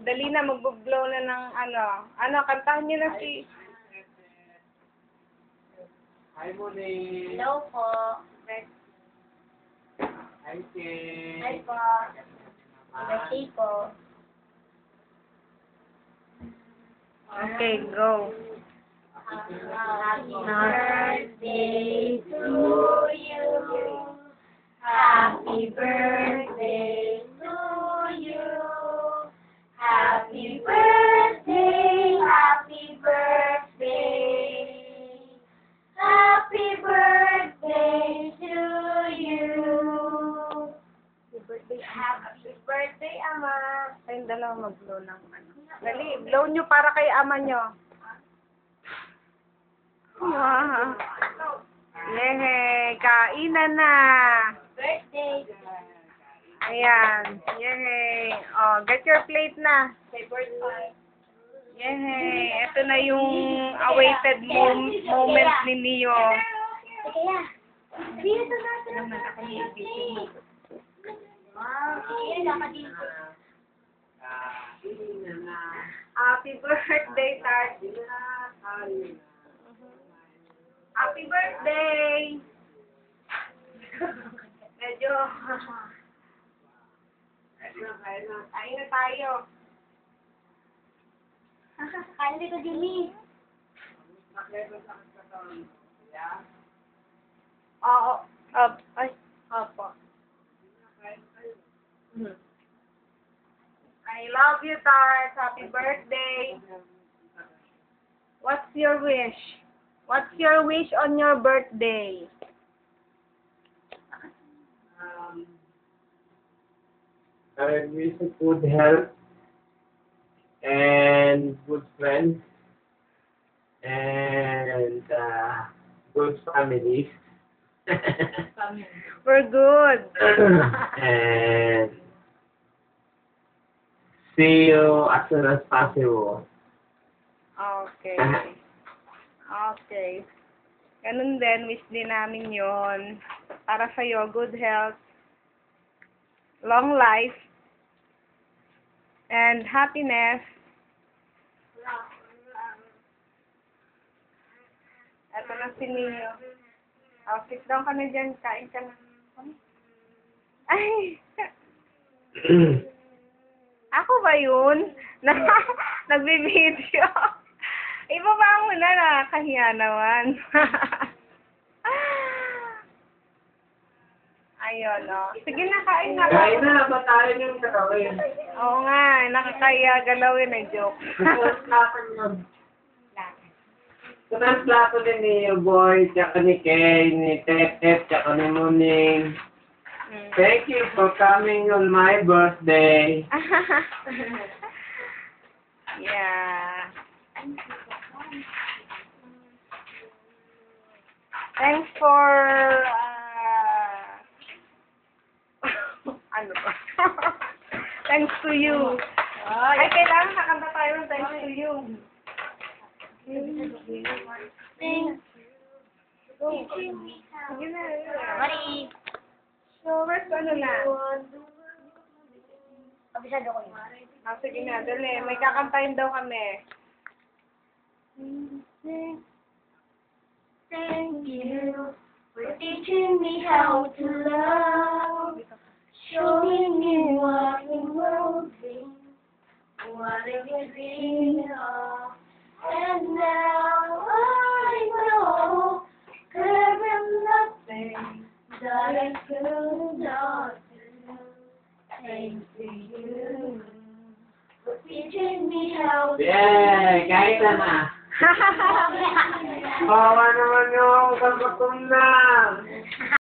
Dali na, mag-blow na ng ano, kantahan niyo na si... Hi, Moni. Hello po. Hi, Kay. Hi po. Birthday po. Okay, go. Happy birthday to you. Happy birthday to you. Happy birthday, happy birthday. Happy birthday to you. Happy birthday, Ama. Kayong dalawa mag-blow ng ano. Dali, blow nyo para kay Ama nyo. Wow. Yehey, kainan na. Birthday. Ayan, yehey. Oh, get your plate na. Say birthday. Yehey, ito na yung awaited moment ni Neo. Kaya, dito natin. Wow, iyan ako dito. Happy birthday, Tart. Happy birthday! Medyo... Kain na tayo. Kain dito, Jimmy. Oo. Ay, opo. I love you, Tart. Happy birthday. What's your wish? What's your wish on your birthday? I wish you good health and good friends and good family. We're good. And see you as soon as possible. Okay. Okay. Ganun din, wish din namin yon. Para sa'yo, good health, long life, and happiness. Ito na si Neo. Oh, sit down ka na dyan. Kain ka na. Ay! Ako ba yun? Nagbibideo. Ibaba mo na, nakakahiya naman. Ayun, oh. Sige na, kain na. Kain na, ba tayo yung gagawin? Oo nga, nakakahiya galawin, ay joke. Ito na ang plato din ni Boy, tsaka ni Kay, ni Tetep, tsaka ni Muning. Thank you for coming on my birthday. Yeah. Thanks for, ano ba? Thanks to you. Ay, kailangan kakanta tayo ng thanks to you. Thanks. Sige na. Mari. So, first ano na? Kabisado ko yun. Sige na, dali. May kakantahin daw kami. Thank you for teaching me how to love, showing me what the world thinks, what it is in of. And now I know there is nothing that I could not do. Thanks to you for teaching me how to Yeah, kain na na. Kawa naman yung kagutom na.